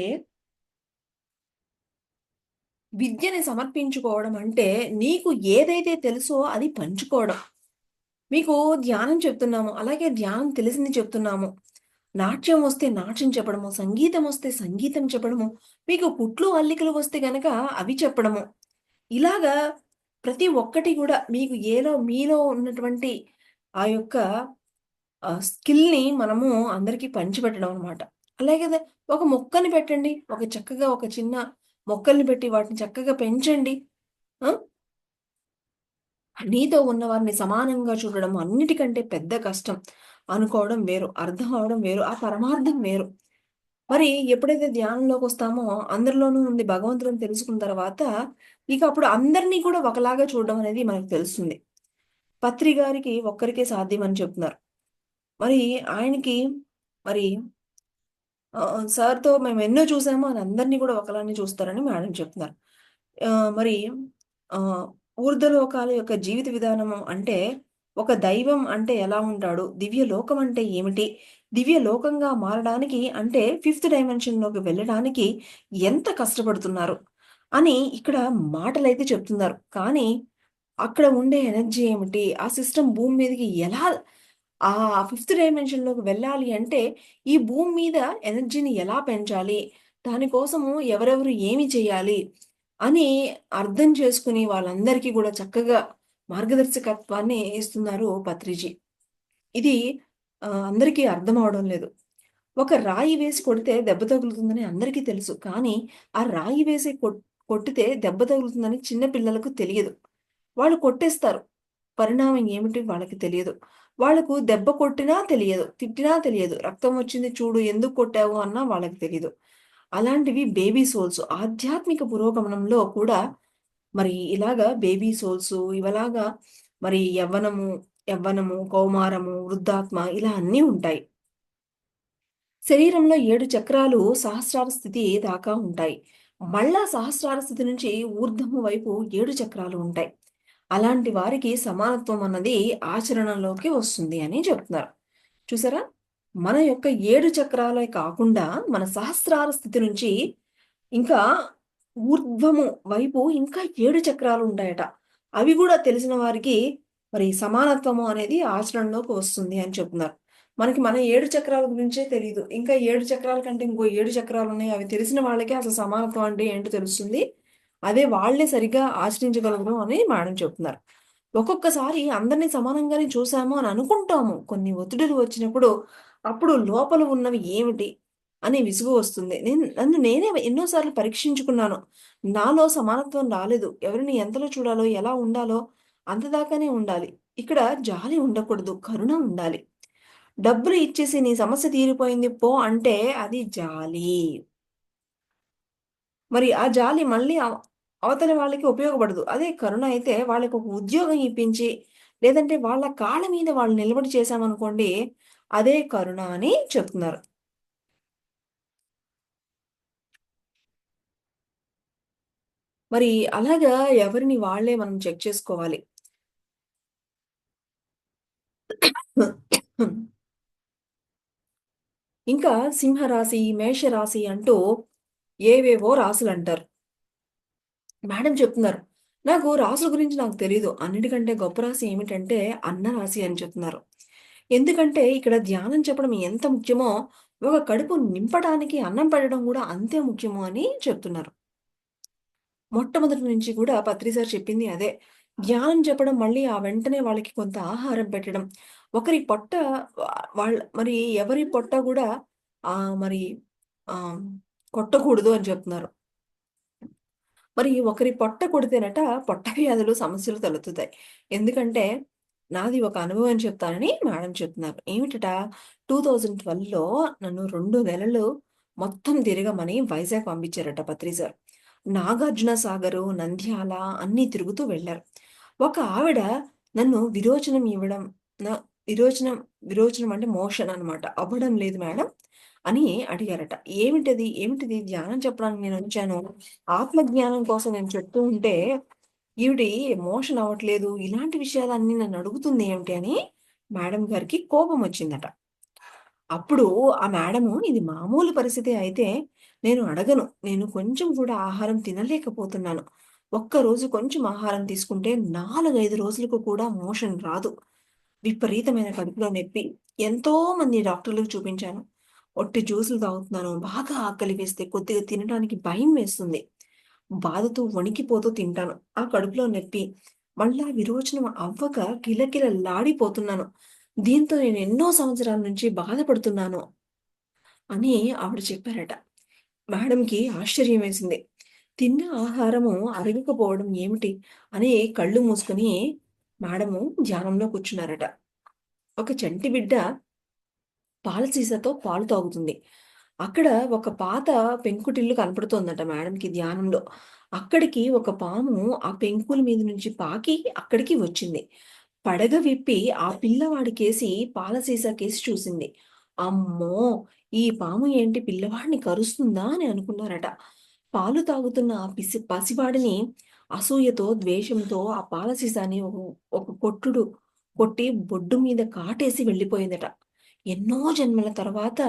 విద్యని సమర్పించుకోవడం అంటే నీకు ఏదైతే తెలుసో అది పంచుకోవడం. మీకు ధ్యానం చెప్తున్నాము. అలాగే ధ్యానం తెలిసింది చెప్తున్నాము. నాట్యం వస్తే నాట్యం చెప్పడము, సంగీతం వస్తే సంగీతం చెప్పడము, మీకు కుట్లు, అల్లికలు వస్తే గనక అవి చెప్పడము. ఇలాగా ప్రతి ఒక్కటి గూడా మీకు మీలో ఉన్నటువంటి ఆ యొక్క స్కిల్‌ని మనము అందరికి పంచిపెట్టడం అన్నమాట. అలాగే ఒక మొక్కని పెట్టండి. చక్కగా ఒక చిన్న మొక్కల్ని పెట్టి వాటిని చక్కగా పెంచండి. ఆ! నీతో ఉన్నవారిని సమానంగా చూడడం అన్నిటికంటే పెద్ద కష్టం అనుకోవడం వేరు. అర్థం అవ్వడం వేరు. ఆ పరమార్థం వేరు. మరి ఎప్పుడైతే ధ్యానంలోకొస్తామో అందరిలోనూ ఉంది భగవంతుడిని తెలుసుకున్న తర్వాత, ఇక అప్పుడు అందరిని కూడా ఒకలాగా చూడడం అనేది మనకు తెలుస్తుంది. పత్రి గారికి ఒక్కరికే సాధ్యం అని చెప్తున్నారు. మరి ఆయనకి మరి సార్‌తో మేమెన్నో చూసాము అని అందరిని కూడా ఒకలానే చూస్తారని మేడం చెప్తున్నారు. మరి ఆహ్, ఊర్ధ్వలోకాల యొక్క జీవిత విధానము అంటే, ఒక దైవం అంటే ఎలా ఉంటాడు? దివ్య లోకం అంటే ఏమిటి? దివ్య లోకంగా మారడానికి అంటే ఫిఫ్త్ డైమెన్షన్‌లోకి వెళ్ళడానికి ఎంత కష్టపడుతున్నారు? అని ఇక్కడ మాటలైతే చెప్తున్నారు. కానీ అక్కడ ఉండే ఎనర్జీ ఏమిటి? ఆ సిస్టమ్ భూమి మీదకి ఎలా ఆ ఫిఫ్త్ డైమెన్షన్‌లోకి వెళ్ళాలి అంటే, ఈ భూమి మీద ఎనర్జీని ఎలా పెంచాలి? దానికోసము ఎవరెవరు ఏమి చేయాలి? అని అర్థం చేసుకొని వాళ్ళందరికీ గూడా చక్కగా మార్గదర్శకత్వాన్ని ఇస్తున్నారు పత్రిజీ. ఇది అందరికీ అర్థం అవ్వడం లేదు. ఒక రాయి వేసి కొడితే దెబ్బ తగులుతుందని అందరికీ తెలుసు. కానీ, ఆ రాయి వేసి కొట్టితే దెబ్బ తగులుతుందని చిన్న పిల్లలకు తెలియదు. వాళ్ళు కొట్టేస్తారు. పరిణామం ఏమిటి వాళ్ళకి తెలియదు. వాళ్ళకు దెబ్బ కొట్టినా తెలియదు. తిట్టినా తెలియదు. రక్తం వచ్చింది చూడు ఎందుకు కొట్టావు అన్నా వాళ్ళకి తెలీదు. అలాంటివి బేబీ సోల్స్. ఆధ్యాత్మిక పురోగమనంలో కూడా మరి ఇలాగా బేబీ సోల్సు ఇవలాగా మరి యవ్వనము, కౌమారము, వృద్ధాత్మ ఇలా అన్నీ ఉంటాయి. శరీరంలో 7 చక్రాలు సహస్రార స్థితి దాకా ఉంటాయి. మళ్ళా సహస్రార స్థితి నుంచి ఊర్ధ్వము వైపు 7 చక్రాలు ఉంటాయి. అలాంటి వారికి సమానత్వం అన్నది ఆచరణలోకి వస్తుంది అని చెప్తున్నారు. చూసారా? మన యొక్క 7 చక్రాలే కాకుండా మన సహస్రార స్థితి నుంచి ఇంకా ఊర్ధ్వము వైపు ఇంకా 7 చక్రాలు ఉంటాయట. అవి గూడా తెలిసిన వారికి మరి సమానత్వము అనేది ఆచరణలోకి వస్తుంది అని చెప్తున్నారు. మనకి మన 7 చక్రాల గురించే తెలీదు. ఇంకా 7 చక్రాల కంటే ఇంకో 7 చక్రాలున్నాయి. అవి తెలిసిన వాళ్ళకే అసలు సమానత్వం అంటే ఏంటో తెలుస్తుంది. అదే వాళ్ళే సరిగ్గా ఆచరించగలరు అని మేడం చెప్తున్నారు. ఒక్కొక్కసారి అందరిని సమానంగానే చూసాము అని అనుకుంటాము. కొన్ని ఒత్తిడులు వచ్చినప్పుడు, అప్పుడు లోపల ఉన్నవి ఏమిటి అని విసుగు వస్తుంది. నన్ను నేనే ఎన్నో సార్లు పరీక్షించుకున్నాను. నాలో సమానత్వం రాలేదు. ఎవరిని ఎంతలో చూడాలో, ఎలా ఉండాలో అంత దాకానే ఉండాలి. ఇక్కడ జాలి ఉండకూడదు. కరుణ ఉండాలి. డబ్బులు ఇచ్చేసి నీ సమస్య తీరిపోయింది పో అంటే అది జాలి. మరి ఆ జాలి మళ్ళీ అవతలి వాళ్ళకి ఉపయోగపడదు. అదే కరుణ అయితే వాళ్ళకొక ఉద్యోగం ఇప్పించి, లేదంటే వాళ్ళ కాళ్ళ మీద వాళ్ళు నిలబడి చేశామనుకోండి, అదే కరుణ అని చెప్తున్నారు. మరి అలాగా ఎవరిని వాళ్ళే మనం చెక్ చేసుకోవాలి. ఇంకా సింహరాశి, మేషరాశి అంటూ ఏవేవో రాసులంటారు. మేడం చెప్తున్నారు. రాసుల గురించి నాకు తెలీదు. అన్నిటికంటే గొప్ప రాశి ఏమిటంటే అన్న రాశి అని చెప్తున్నారు. ఎందుకంటే ఇక్కడ ధ్యానం చెప్పడం ఎంత ముఖ్యమో, ఒక కడుపు నింపడానికి అన్నం పెట్టడం గూడా అంతే ముఖ్యము అని చెప్తున్నారు. మొట్టమొదటి నుంచి కూడా పత్రి సార్ చెప్పింది అదే. ధ్యానం చెప్పడం మళ్ళీ ఆ వెంటనే వాళ్ళకి కొంత ఆహారం పెట్టడం. ఒకరి పొట్ట మరి ఎవరి పొట్ట గూడా మరి ఆహ్, కొట్టకూడదు అని చెప్తున్నారు. మరి ఒకరి పొట్ట కొడితేనట పొట్ట వ్యాధులు, సమస్యలు తలెత్తుతాయి. ఎందుకంటే, నాది ఒక అనుభవం చెప్తానని మేడం చెప్తున్నారు. ఏమిటట 2012లో నన్ను 2 నెలలు మొత్తం తిరగమని వైజాగ్ పంపించారట పత్రి సార్. నాగార్జున సాగరు, నంద్యాల అన్నీ తిరుగుతూ వెళ్లారు. ఒక ఆవిడ నన్ను విరోచనం ఇవ్వడం న విరోచనం విరోచనం అంటే మోషన్ అన్నమాట. అవ్వడం లేదు మేడం అని అడిగారట. ఏమిటది? ఏమిటిది? ధ్యానం చెప్పడానికి నేనొచ్చాను. ఆత్మజ్ఞానం కోసం నేను చెప్తూ ఉంటే, ఈవిడి మోషన్ అవ్వట్లేదు. ఇలాంటి విషయాలన్నీ నన్నడుగుతుంది ఏమిటి అని మేడం గారికి కోపమొచ్చిందట. అప్పుడు ఆ మేడము ఇది మామూలు పరిస్థితే అయితే నేను అడగను. నేను కొంచెం కూడా ఆహారం తినలేకపోతున్నాను. ఒక్కరోజు కొంచెం ఆహారం తీసుకుంటే 4, 5 రోజులకు కూడా మోషన్ రాదు. విపరీతమైన కడుపులో నొప్పి. ఎంతో మంది డాక్టర్‌లకు చూపించాను. ఒట్టి జ్యూసులు తాగుతున్నాను. బాగా ఆకలి వేస్తే కొద్దిగా తినడానికి భయం వేస్తుంది. బాధతో వణికిపోతూ తింటాను. ఆ కడుపులో నొప్పి. మళ్ళా విరోచనం అవ్వక కిలకిలలాడిపోతున్నాను. దీంతో నేను ఎన్నో సంవత్సరాల నుంచి బాధపడుతున్నాను అని ఆవిడ చెప్పారట. మేడంకి ఆశ్చర్యం వేసింది. తిన్న ఆహారము అరగకపోవడం ఏమిటి అని కళ్ళు మూసుకొని మేడము ధ్యానంలో కూర్చున్నారట. ఒక చంటి బిడ్డ పాల సీసాతో పాలు తాగుతుంది. అక్కడ ఒక పాత పెంకుటిల్లు కనపడుతోందట మేడంకి ధ్యానంలో. అక్కడికి ఒక పాము ఆ పెంకుల మీద నుంచి పాకి అక్కడికి వచ్చింది. పడగ విప్పి ఆ పిల్లవాడికేసి పాల సీసాకేసి చూసింది. అమ్మో! ఈ పాము ఏంటి పిల్లవాడిని కరుస్తుందా అని అనుకున్నారట. పాలు తాగుతున్న ఆ పసివాడిని అసూయతో, ద్వేషంతో ఆ పాల సీసాని ఒక కొట్టి బొడ్డు మీద కాటేసి వెళ్ళిపోయిందట. ఎన్నో జన్మల తర్వాత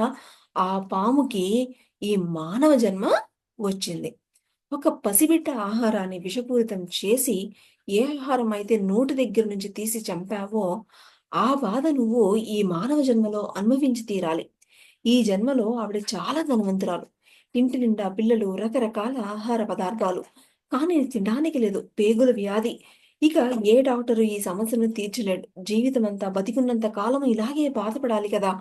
ఆ పాముకి ఈ మానవ జన్మ వచ్చింది. ఒక పసిబిడ్డ ఆహారాన్ని విషపూరితం చేసి, ఏ ఆహారం అయితే నోటి దగ్గర నుంచి తీసి చంపావో, ఆ బాధ నువ్వు ఈ మానవ జన్మలో అనుభవించి తీరాలి. ఈ జన్మలో ఆవిడ చాలా ధనవంతురాలు. ఇంటి నిండా పిల్లలు, రకరకాల ఆహార పదార్థాలు. కానీ తినడానికి లేదు. పేగుల వ్యాధి. ఇక ఏ డాక్టరు ఈ సమస్యను తీర్చలేడు. జీవితమంతా బతికున్నంత కాలం ఇలాగే బాధపడాలి కదా!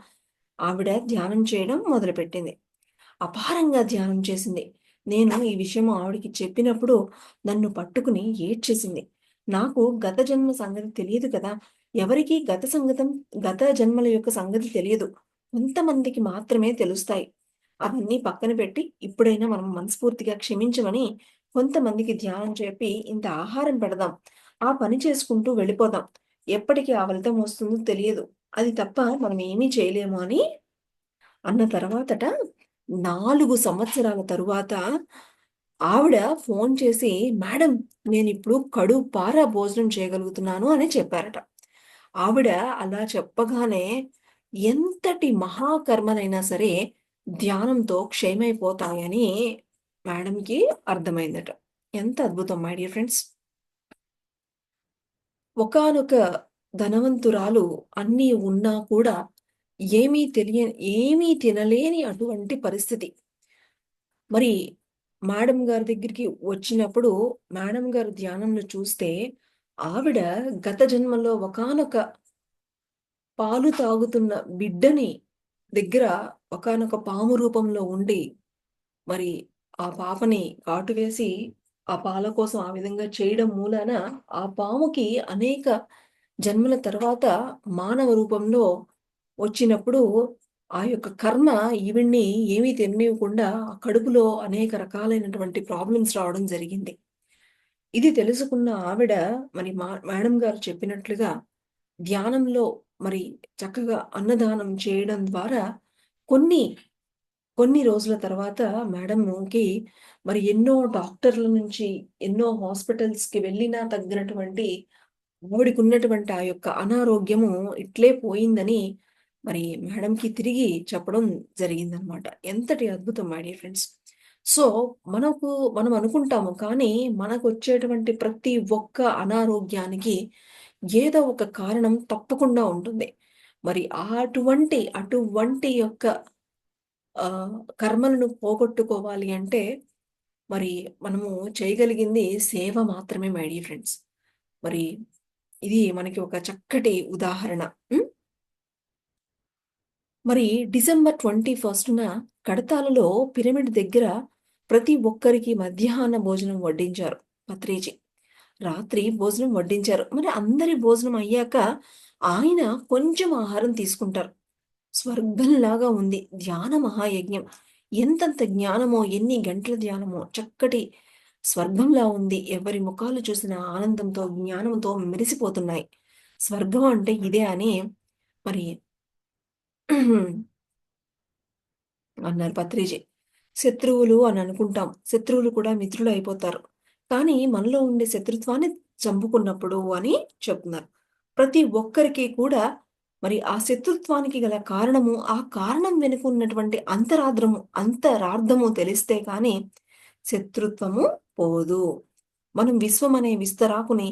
ఆవిడ ధ్యానం చేయడం మొదలుపెట్టింది. అపారంగా ధ్యానం చేసింది. నేను ఈ విషయం ఆవిడకి చెప్పినప్పుడు నన్ను పట్టుకుని ఏడ్చేసింది. నాకు గత జన్మ సంగతి తెలియదు కదా! ఎవరికీ గత జన్మల యొక్క సంగతి తెలియదు. కొంతమందికి మాత్రమే తెలుస్తాయి. అవన్నీ పక్కన పెట్టి ఇప్పుడైనా మనం మనస్ఫూర్తిగా క్షమించమని కొంతమందికి ధ్యానం చెప్పి ఇంత ఆహారం పెడదాం. ఆ పని చేసుకుంటూ వెళ్ళిపోదాం. ఎప్పటికి ఆ ఫలితం వస్తుందో తెలియదు. అది తప్ప మనం ఏమీ చేయలేము అని అన్న తర్వాతట 4 సంవత్సరాల తరువాత ఆవిడ ఫోను చేసి, "మేడం నేనిప్పుడు కడుపారా భోజనం చేయగలుగుతున్నాను" అని చెప్పారట. ఆవిడ అలా చెప్పగానే ఎంతటి మహాకర్మలైనా సరే ధ్యానంతో క్షయమైపోతాయని మేడంకి అర్థమైందట. ఎంత అద్భుతం మై డియర్ ఫ్రెండ్స్. ఒకానొక ధనవంతురాలు అన్నీ ఉన్నా కూడా ఏమీ తినలేని అటువంటి పరిస్థితి. మరి మేడం గారి దగ్గరికి వచ్చినప్పుడు, మేడం గారు ధ్యానంలో చూస్తే, ఆవిడ గత జన్మలో ఒకానొక పాలు తాగుతున్న బిడ్డని దగ్గర ఒకానొక పాము రూపంలో ఉండి, మరి ఆ పాపని కాటు వేసి, ఆ పాల కోసం ఆ విధంగా చేయడం మూలాన, ఆ పాముకి అనేక జన్మల తర్వాత మానవ రూపంలో వచ్చినప్పుడు, ఆ యొక్క కర్మ ఈవిడ్ని ఏమీ తిననీయకుండా ఆ కడుపులో అనేక రకాలైనటువంటి ప్రాబ్లమ్స్ రావడం జరిగింది. ఇది తెలుసుకున్న ఆవిడ మరి మేడం గారు చెప్పినట్లుగా ధ్యానంలో మరి చక్కగా అన్నదానం చేయడం ద్వారా కొన్ని, కొన్ని రోజుల తర్వాత మేడమ్‌కి మరి ఎన్నో డాక్టర్ల నుంచి, ఎన్నో హాస్పిటల్స్‌కి వెళ్ళినా తగ్గినటువంటి ఆవిడకున్నటువంటి ఆ యొక్క అనారోగ్యము ఇట్లే పోయిందని మరి మేడంకి తిరిగి చెప్పడం జరిగిందనమాట. ఎంతటి అద్భుతం మై డియర్ ఫ్రెండ్స్. సో, మనం అనుకుంటాము. కానీ మనకొచ్చేటువంటి ప్రతి ఒక్క అనారోగ్యానికి ఏదో ఒక కారణం తప్పకుండా ఉంటుంది. మరి అటువంటి యొక్క ఆహ్, కర్మలను పోగొట్టుకోవాలి అంటే మరి మనము చేయగలిగింది సేవ మాత్రమే మై డియర్ ఫ్రెండ్స్. మరి ఇది మనకి ఒక చక్కటి ఉదాహరణ. హ్మ్. మరి డిసెంబర్ 21న కడతాలలో పిరమిడ్ దగ్గర ప్రతి ఒక్కరికి మధ్యాహ్న భోజనం వడ్డించారు పత్రిజీ. రాత్రి భోజనం వడ్డించారు. మరి అందరి భోజనం అయ్యాక ఆయన కొంచెం ఆహారం తీసుకుంటారు. స్వర్గంలాగా ఉంది. ధ్యాన మహాయజ్ఞం. ఎంతంత జ్ఞానమో, ఎన్ని గంటల ధ్యానమో, చక్కటి స్వర్గంలా ఉంది. ఎవరి ముఖాలు చూసినా ఆనందంతో, జ్ఞానంతో మెరిసిపోతున్నాయి. స్వర్గం అంటే ఇదే అని మరి అన్నారు పత్రిజీ. శత్రువులు అని అనుకుంటాం. శత్రువులు కూడా మిత్రులు అయిపోతారు. కానీ మనలో ఉండే శత్రుత్వాన్ని చంపుకున్నప్పుడు అని చెప్తున్నారు. ప్రతి ఒక్కరికి కూడా మరి ఆ శత్రుత్వానికి గల కారణము, ఆ కారణం వెనుక ఉన్నటువంటి అంతరార్థము తెలిస్తే కానీ శత్రుత్వము పోదు. మనం విశ్వం అనే విస్తరాకుని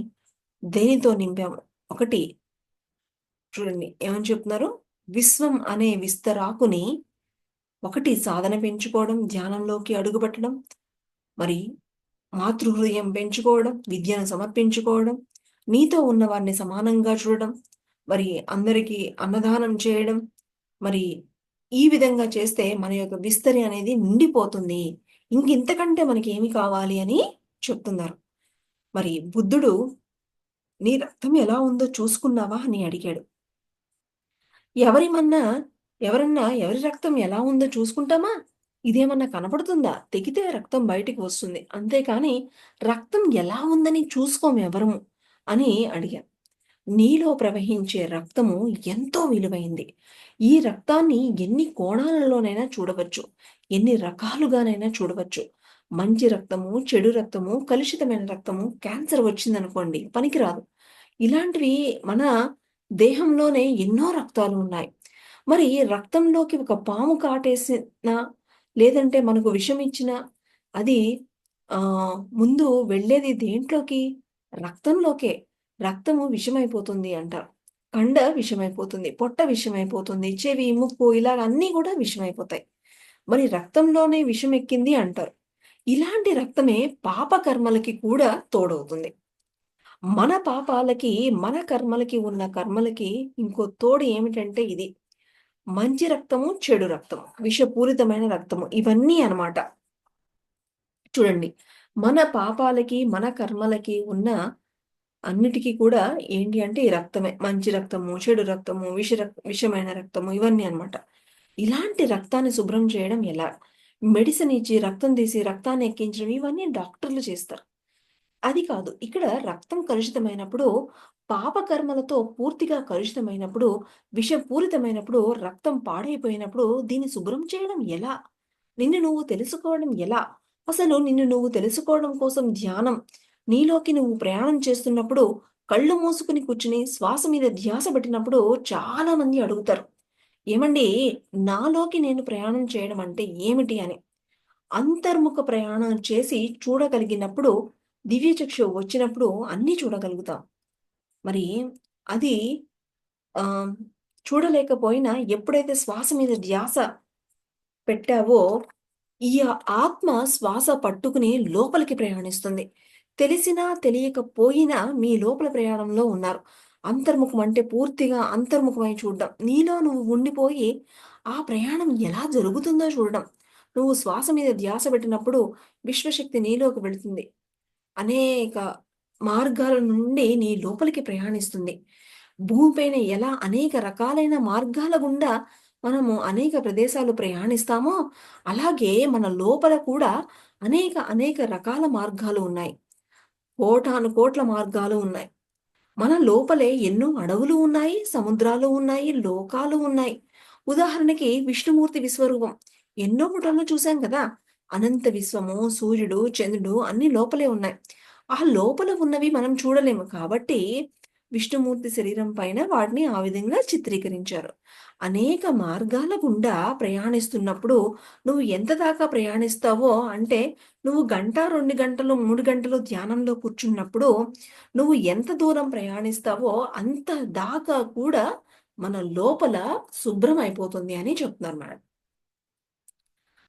దేనితో నింపాము? ఒకటి చూడండి ఏమని చెప్తున్నారు? విశ్వం అనే విస్తరాకుని ఒకటి సాధన పెంచుకోవడం, ధ్యానంలోకి అడుగుపెట్టడం, మరి మాతృహృదయం పెంచుకోవడం, విద్యను సమర్పించుకోవడం, నీతో ఉన్నవారిని సమానంగా చూడడం, మరి అందరికీ అన్నదానం చేయడం, మరి ఈ విధంగా చేస్తే మన యొక్క విస్తరి అనేది నిండిపోతుంది. ఇంకింతకంటే మనకేమి కావాలి అని చెప్తున్నారు. మరి బుద్ధుడు "నీ రక్తం ఎలా ఉందో చూసుకున్నావా?" అని అడిగాడు. ఎవరిమన్నా ఎవరన్నా ఎవరి రక్తం ఎలా ఉందో చూసుకుంటామా? ఇదేమన్నా కనపడుతుందా? తెగితే రక్తం బయటికి వస్తుంది. అంతేకాని రక్తం ఎలా ఉందని చూసుకోము ఎవరము అని అడిగాను. నీలో ప్రవహించే రక్తము ఎంతో విలువైంది. ఈ రక్తాన్ని ఎన్ని కోణాలలోనైనా చూడవచ్చు. ఎన్ని రకాలుగానైనా చూడవచ్చు. మంచి రక్తము, చెడు రక్తము, కలుషితమైన రక్తము, క్యాన్సర్ వచ్చిందనుకోండి పనికిరాదు. ఇలాంటివి మన దేహంలోనే ఎన్నో రక్తాలు ఉన్నాయి. మరి రక్తంలోకి ఒక పాము కాటేసినా, లేదంటే మనకు విషం ఇచ్చినా అది ముందు వెళ్ళేది దేంట్లోకి? రక్తంలోకే. రక్తము విషమైపోతుంది అంటారు. కండ విషమైపోతుంది. పొట్ట విషమైపోతుంది. చెవి, ముక్కు ఇలాగ అన్నీ గూడా విషమైపోతాయి. మరి రక్తంలోనే విషమెక్కింది అంటారు. ఇలాంటి రక్తమే పాప కర్మలకి కూడా తోడవుతుంది. మన పాపాలకి, మన కర్మలకి ఉన్న కర్మలకి ఇంకో తోడు ఏమిటంటే ఇది. మంచి రక్తము, చెడు రక్తము, విషపూరితమైన రక్తము ఇవన్నీ అన్నమాట. చూడండి. మన పాపాలకి, మన కర్మలకి ఉన్న అన్నిటికి కూడా ఏంటి అంటే ఈ రక్తమే. మంచి రక్తము, చెడు రక్తము, విషమైన రక్తము ఇవన్నీ అన్నమాట. ఇలాంటి రక్తాన్ని శుభ్రం చేయడం ఎలా? మెడిసిన్ ఇచ్చి, రక్తం తీసి, రక్తాన్ని ఎక్కించడం ఇవన్నీ డాక్టర్లు చేస్తారు. అది కాదు. ఇక్కడ రక్తం కలుషితమైనప్పుడు, పాపకర్మలతో పూర్తిగా కలుషితమైనప్పుడు, విషపూరితమైనప్పుడు, రక్తం పాడైపోయినప్పుడు దీన్ని శుభ్రం చేయడం ఎలా? నిన్ను నువ్వు తెలుసుకోవడం ఎలా? అసలు నిన్ను నువ్వు తెలుసుకోవడం కోసం ధ్యానం, నీలోకి నువ్వు ప్రయాణం చేస్తున్నప్పుడు కళ్ళు మూసుకొని కూర్చొని శ్వాస మీద ధ్యాస పెట్టినప్పుడు చాలా మంది అడుగుతారు. ఏమండీ నాలోకి నేను ప్రయాణం చేయడం అంటే ఏమిటి అని? అంతర్ముఖ ప్రయాణం చేసి చూడగలిగినప్పుడు, దివ్య చక్షువు వచ్చినప్పుడు అన్నీ చూడగలుగుతాం. మరి అది ఆహ్, చూడలేకపోయినా ఎప్పుడైతే శ్వాస మీద ధ్యాస పెట్టావో, ఈ ఆత్మ శ్వాస పట్టుకుని లోపలికి ప్రయాణిస్తుంది. తెలిసినా, తెలియకపోయినా మీ లోపల ప్రయాణంలో ఉన్నారు. అంతర్ముఖం అంటే పూర్తిగా అంతర్ముఖమై చూడడం. నీలో నువ్వు ఉండిపోయి ఆ ప్రయాణం ఎలా జరుగుతుందో చూడడం. నువ్వు శ్వాస మీద ధ్యాస పెట్టినప్పుడు విశ్వశక్తి నీలోకి వెళుతుంది. అనేక మార్గాల నుండి నీ లోపలికి ప్రయాణిస్తుంది. భూమిపైన ఎలా అనేక రకాలైన మార్గాల గుండా మనము అనేక ప్రదేశాలు ప్రయాణిస్తామో, అలాగే మన లోపల కూడా అనేక రకాల మార్గాలు ఉన్నాయి. కోటాను కోట్ల మార్గాలు ఉన్నాయి. మన లోపలే ఎన్నో అడవులు ఉన్నాయి, సముద్రాలు ఉన్నాయి, లోకాలు ఉన్నాయి. ఉదాహరణకి విష్ణుమూర్తి విశ్వరూపం. ఎన్నో ఫోటోలను చూసాం కదా! అనంత విశ్వము, సూర్యుడు, చంద్రుడు అన్నీ లోపలే ఉన్నాయి. ఆ లోపల ఉన్నవి మనం చూడలేము. కాబట్టి విష్ణుమూర్తి శరీరం పైన వాటిని ఆ విధంగా చిత్రీకరించారు. అనేక మార్గాల గుండా ప్రయాణిస్తున్నప్పుడు నువ్వు ఎంత దాకా ప్రయాణిస్తావో అంటే నువ్వు గంట, 2 గంటలు, 3 గంటలు ధ్యానంలో కూర్చున్నప్పుడు నువ్వు ఎంత దూరం ప్రయాణిస్తావో అంత దాకా కూడా మన లోపల శుభ్రం అయిపోతుంది అని చెప్తున్నారు మేడం.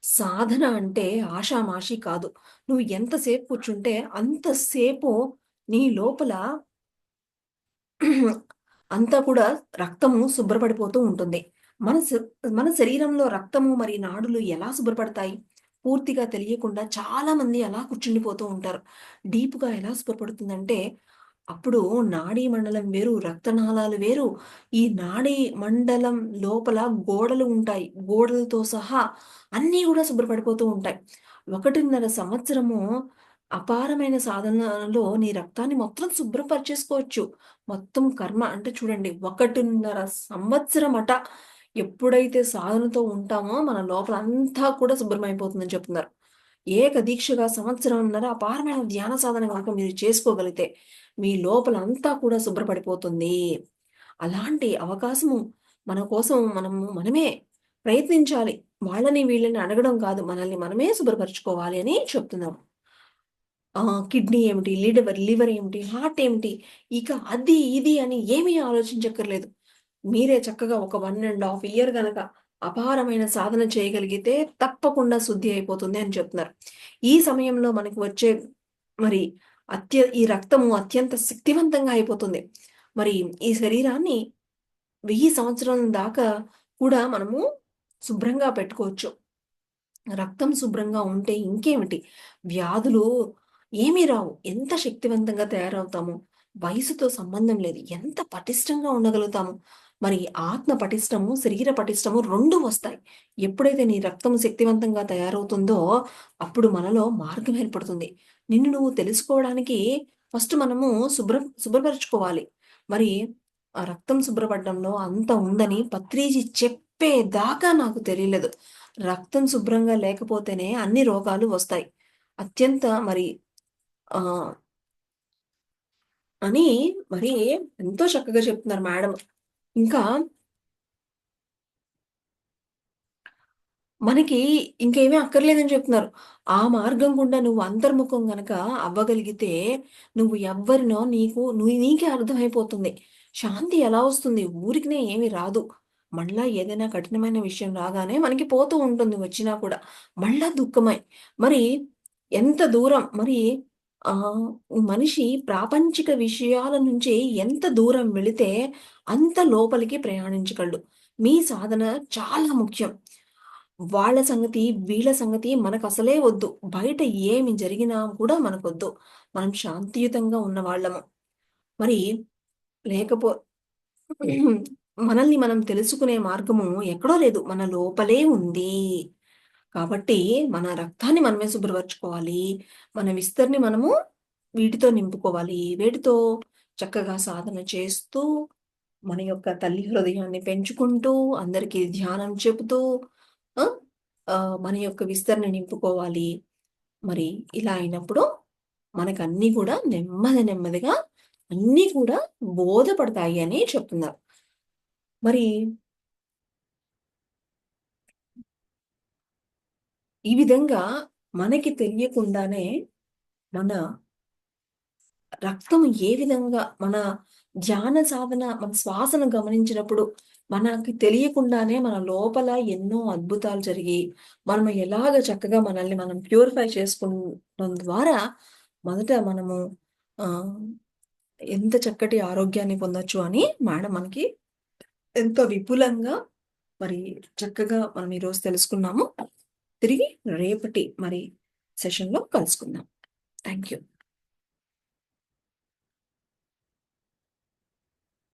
సాధన అంటే ఆషామాషీ కాదు. నువ్వు ఎంతసేపు కూర్చుంటే అంతసేపు నీ లోపల అంతా కూడా రక్తము శుభ్రపడిపోతూ ఉంటుంది. మన శ మన శరీరంలో రక్తము మరి నాడులు ఎలా శుభ్రపడతాయి? పూర్తిగా తెలియకుండా చాలామంది అలా కూర్చుండిపోతూ ఉంటారు. డీప్‌గా ఎలా శుభ్రపడుతుందంటే, అప్పుడు నాడీ మండలం వేరు, రక్తనాళాలు వేరు. ఈ నాడీ మండలం లోపల గోడలు ఉంటాయి. గోడలతో సహా అన్నీ గూడా శుభ్రపడిపోతూ ఉంటాయి. 1.5 సంవత్సరము అపారమైన సాధనలో నీ రక్తాన్ని మొత్తం శుభ్రపరిచేసుకోవచ్చు. మొత్తం కర్మ అంటే చూడండి 1.5 సంవత్సరమట ఎప్పుడైతే సాధనతో ఉంటామో మన లోపల అంతా కూడా శుభ్రమైపోతుందని చెప్తున్నారు. ఏకదీక్షగా సంవత్సరంన్నర అపారమైన ధ్యాన సాధన గనుక మీరు చేసుకోగలిగితే, మీ లోపల అంతా కూడా శుభ్రపడిపోతుంది. అలాంటి అవకాశము మన కోసం మనమే ప్రయత్నించాలి. వాళ్ళని వీళ్ళని అడగడం కాదు. మనల్ని మనమే శుభ్రపరుచుకోవాలి అని చెప్తున్నారు. కిడ్నీ ఏమిటి? లివర్ ఏమిటి? హార్ట్ ఏమిటి? ఇక అది, ఇది అని ఏమీ ఆలోచించక్కర్లేదు. మీరే చక్కగా ఒక 1 ½ ఇయర్ గనక అపారమైన సాధన చేయగలిగితే తప్పకుండా శుద్ధి అయిపోతుంది అని చెప్తున్నారు. ఈ సమయంలో మనకి వచ్చే మరి ఈ రక్తము అత్యంత శక్తివంతంగా అయిపోతుంది. మరి ఈ శరీరాన్ని 1000 సంవత్సరాల దాకా కూడా మనము శుభ్రంగా పెట్టుకోవచ్చు. రక్తం శుభ్రంగా ఉంటే ఇంకేమిటి వ్యాధులు ఏమీ రావు. ఎంత శక్తివంతంగా తయారవుతాము. వయసుతో సంబంధం లేదు. ఎంత పటిష్టంగా ఉండగలుగుతాము. మరి ఆత్మ పటిష్టము, శరీర పటిష్టము 2 వస్తాయి. ఎప్పుడైతే నీ రక్తం శక్తివంతంగా తయారవుతుందో అప్పుడు మనలో మార్గం ఏర్పడుతుంది. నిన్ను నువ్వు తెలుసుకోవడానికి ఫస్ట్ మనము శుభ్రపరుచుకోవాలి. మరి ఆ రక్తం శుభ్రపడడంలో అంత ఉందని పత్రిజీ చెప్పేదాకా నాకు తెలియలేదు. రక్తం శుభ్రంగా లేకపోతేనే అన్ని రోగాలు వస్తాయి. అత్యంత మరి ఆహ్, అని మరి ఎంతో చక్కగా చెప్తున్నారు మేడం. ఇంకా మనకి ఇంకేమీ అక్కర్లేదని చెప్తున్నారు. ఆ మార్గం గుండా నువ్వు అంతర్ముఖం గనక అవ్వగలిగితే, నువ్వు ఎవ్వరినో నీకే అర్థమైపోతుంది. శాంతి ఎలా వస్తుంది? ఊరికనే ఏమి రాదు. మళ్ళా ఏదైనా కఠినమైన విషయం రాగానే మనకి పోతూ ఉంటుంది వచ్చినా కూడా. మళ్ళా దుఃఖమే. మరి ఎంత దూరం మరి ఆహ్, మనిషి ప్రాపంచిక విషయాల నుంచి ఎంత దూరం వెళితే అంత లోపలికి ప్రయాణించగలడు. మీ సాధన చాలా ముఖ్యం. వాళ్ళ సంగతి, వీళ్ళ సంగతి మనకసలే వద్దు. బయట ఏమి జరిగినా కూడా మనకొద్దు. మనం శాంతియుతంగా ఉన్నవాళ్ళము. మరి లేకపో మనల్ని మనం తెలుసుకునే మార్గము ఎక్కడో లేదు. మన లోపలే ఉంది. కాబట్టి మన రక్తాన్ని మనమే శుభ్రపరచుకోవాలి. మన విస్తరిని మనము వీటితో నింపుకోవాలి. వేటితో? చక్కగా సాధన చేస్తూ, మన యొక్క తల్లి హృదయాన్ని పెంచుకుంటూ, అందరికీ ధ్యానం చెబుతూ, ఆ! మన యొక్క విస్తరణ నింపుకోవాలి. మరి ఇలా అయినప్పుడు మనకన్నీ కూడా నెమ్మది నెమ్మదిగా అన్నీ కూడా బోధపడతాయి అని చెప్తున్నారు. మరి ఈ విధంగా మనకి తెలియకుండానే మన రక్తం ఏ విధంగా మన ధ్యాన సాధన, మన శ్వాసను గమనించినప్పుడు మనకి తెలియకుండానే మన లోపల ఎన్నో అద్భుతాలు జరిగి, మనం ఎలాగ చక్కగా మనల్ని మనం ప్యూరిఫై చేసుకోవడం ద్వారా మొదట మనము ఆహ్, ఎంత చక్కటి ఆరోగ్యాన్ని పొందొచ్చు అని మేడం మనకి ఎంతో విపులంగా మరి చక్కగా మనం ఈరోజు తెలుసుకున్నాము. తిరిగి రేపటి మరి సెషన్‌లో కలుసుకుందాం. Thank you.